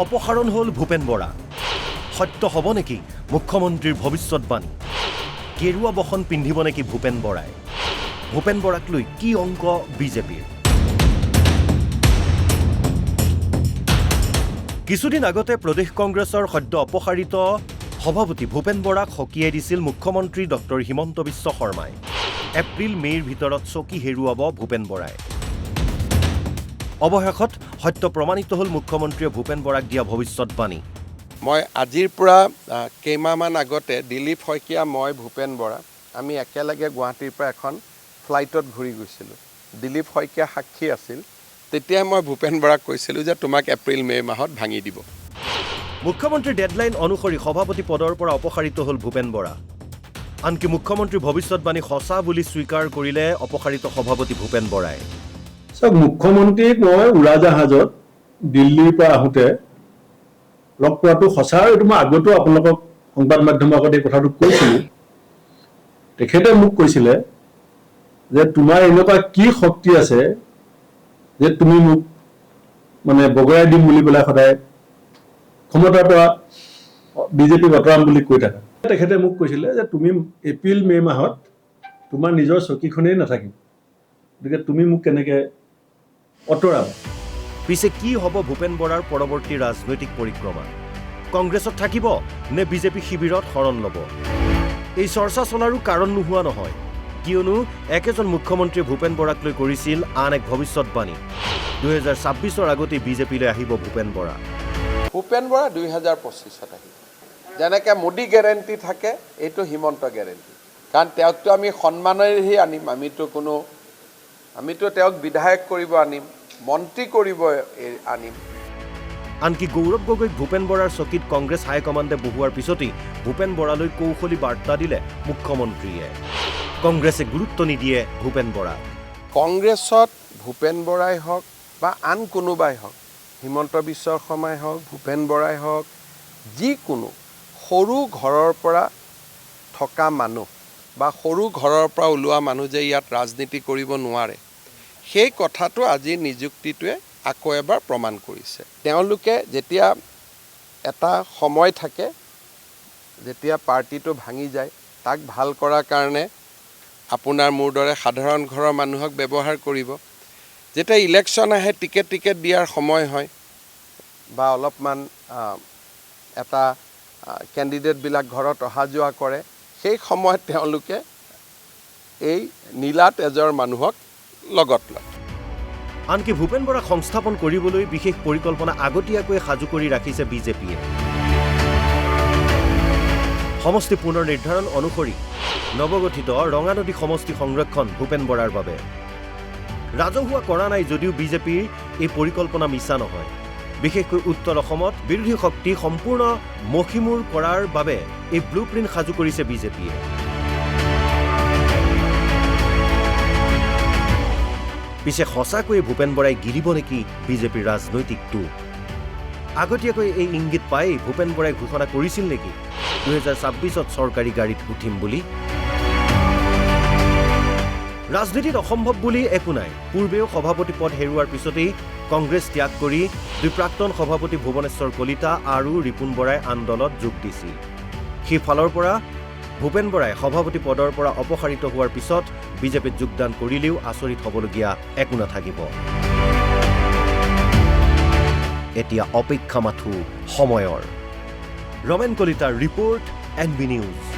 অপসাৰণ হ'ল ভূপেন বৰা সত্য হ'ব নেকি মুখ্যমন্ত্ৰীৰ ভৱিষ্যৎবাণী গেৰুৱা বসন পিন্ধিব নেকি ভূপেন বৰাই ভূপেন বৰাক লৈ কি অংক বিজেপিৰ কিছুদিন আগতে প্ৰদেশ কংগ্ৰেছৰ সদ্য অপসাৰিত সভাপতি ভূপেন বৰাক সকীয়াই দিছিল মুখ্যমন্ত্ৰী ডক্টৰ হিমন্ত বিশ্ব শৰ্মাই এপ্ৰিল মে'ৰ ভিতৰত চকী হেৰুৱাব ভূপেন বৰাই অৱশেষত সত্য প্ৰমাণিত হ'ল মুখ্যমন্ত্ৰীয়ে ভূপেন বৰাক দিয়া ভৱিষ্যৎবাণী মই আজিৰ পৰা কেইমাহমান আগতে দিলীপ শইকীয়া মই ভূপেন বৰা আমি একেলগে গুৱাহাটীৰ পৰা এখন ফ্লাইটত ঘূৰি গৈছিলোঁ দিলীপ শইকীয়া সাক্ষী আছিল তেতিয়া মই ভূপেন বৰাক কৈছিলোঁ যে তোমাক এপ্ৰিল মে' মাহত ভাঙি দিব মুখ্যমন্ত্ৰীৰ ডেডলাইন অনুসৰি সভাপতি পদৰ পৰা অপসাৰিত হ'ল ভূপেন বৰা আনকি মুখ্যমন্ত্ৰীৰ ভৱিষ্যৎবাণী সঁচা বুলি স্বীকাৰ কৰিলে অপসাৰিত সভাপতি ভূপেন বৰাই মুখ্যমন্ত্ৰীক মই উৰাজাহাজত দিল্লীৰ পৰা আহোঁতে লগ পোৱাটো সঁচা এইটো মই আগতো আপোনালোকক সংবাদ মাধ্যমৰ আগত এই কথাটো কৈছিলোঁ তেখেতে মোক কৈছিলে যে তোমাৰ এনেকুৱা কি শক্তি আছে যে তুমি মোক মানে বগৰাই দিম বুলি পেলাই সদায় ক্ষমতাৰ পৰা বিজেপিক আঁতৰাম বুলি কৈ থাকা তেখেতে মোক কৈছিলে যে তুমি এপ্ৰিল মে' মাহত তোমাৰ নিজৰ চকীখনেই নাথাকিব গতিকে তুমি মোক কেনেকৈ অঁতৰাবা পিছে কি হ'ব ভূপেন বৰাৰ পৰৱৰ্তী ৰাজনৈতিক পৰিক্ৰমা কংগ্ৰেছত থাকিব নে বিজেপি শিবিৰত শৰণ ল'ব এই চৰ্চা চলাৰো কাৰণ নোহোৱা নহয় কিয়নো একেজন মুখ্যমন্ত্ৰীয়ে ভূপেন বৰাক লৈ কৰিছিল আন এক ভৱিষ্যৎবাণী 2026ৰ আগতে বিজেপিলৈ আহিব ভূপেন বৰা 2025ত আহিব যেনেকৈ মোদী গেৰেণ্টি থাকে এইটো হিমন্ত গেৰেণ্টি কাৰণ তেওঁকতো আমি সন্মানেৰেহে আনিম আমিতো তেওঁক বিধায়ক কৰিব আনিম মন্ত্ৰী কৰিব আনিম আনকি গৌৰৱ গগৈক ভূপেন বৰাৰ চকীত কংগ্ৰেছ হাইকমাণ্ডে বহুৱাৰ পিছতেই ভূপেন বৰালৈ কৌশলী বাৰ্তা দিলে মুখ্যমন্ত্ৰীয়ে কংগ্ৰেছে গুৰুত্ব নিদিয়ে ভূপেন বৰা কংগ্ৰেছত ভূপেন বৰাই হওক বা আন কোনোবাই হওক হিমন্ত বিশ্ব শৰ্মাই হওক ভূপেন বৰাই হওক যিকোনো সৰু ঘৰৰ পৰা থকা মানুহ বা সৰু ঘৰৰ পৰা ওলোৱা মানুহ যে ইয়াত ৰাজনীতি কৰিব নোৱাৰে সেই কথাটো আজি নিযুক্তিটোৱে আকৌ এবাৰ প্ৰমাণ কৰিছে তেওঁলোকে যেতিয়া এটা সময় থাকে যেতিয়া পাৰ্টিটো ভাঙি যায় তাক ভাল কৰাৰ কাৰণে আপোনাৰ মোৰ দৰে সাধাৰণ ঘৰৰ মানুহক ব্যৱহাৰ কৰিব যেতিয়া ইলেকশ্যন আহে টিকেট দিয়াৰ সময় হয় বা অলপমান এটা কেণ্ডিডেটবিলাক ঘৰত অহা যোৱা কৰে সেই সময়ত তেওঁলোকে এই নীলা তেজৰ মানুহক লগত লয় আনকি ভূপেন বৰাক সংস্থাপন কৰিবলৈ বিশেষ পৰিকল্পনা আগতীয়াকৈ সাজু কৰি ৰাখিছে বিজেপিয়ে সমষ্টি পুনৰ নিৰ্ধাৰণ অনুসৰি নৱগঠিত ৰঙানদী সমষ্টি সংৰক্ষণ ভূপেন বৰাৰ বাবে ৰাজহুৱা কৰা নাই যদিও বিজেপিৰ এই পৰিকল্পনা মিছা নহয় বিশেষকৈ উত্তৰ অসমত বিৰোধী শক্তি সম্পূৰ্ণ মষিমূৰ কৰাৰ বাবে এই ব্লুপ্ৰিণ্ট সাজু কৰিছে বিজেপিয়ে পিছে সঁচাকৈয়ে ভূপেন বৰাই গিলিব নেকি বিজেপিৰ ৰাজনৈতিকটো আগতীয়াকৈ এই ইংগিত পাই ভূপেন বৰাই ঘোষণা কৰিছিল নেকি 2026ত চৰকাৰী গাড়ীত উঠিম বুলি ৰাজনীতিত অসম্ভৱ বুলি একো নাই পূৰ্বেও সভাপতি পদ হেৰুৱাৰ পিছতেই কংগ্ৰেছ ত্যাগ কৰি দুই প্ৰাক্তন সভাপতি ভুৱনেশ্বৰ কলিতা আৰু ৰিপুণ বৰাই আন্দোলনত যোগ দিছিল সেইফালৰ পৰা ভূপেন বৰাই সভাপতি পদৰ পৰা অপসাৰিত হোৱাৰ পিছত বিজেপিত যোগদান কৰিলেও আচৰিত হ'বলগীয়া একো নাথাকিব এতিয়া অপেক্ষা মাথো সময়ৰ ৰমেন কলিতাৰ ৰিপৰ্ট NB নিউজ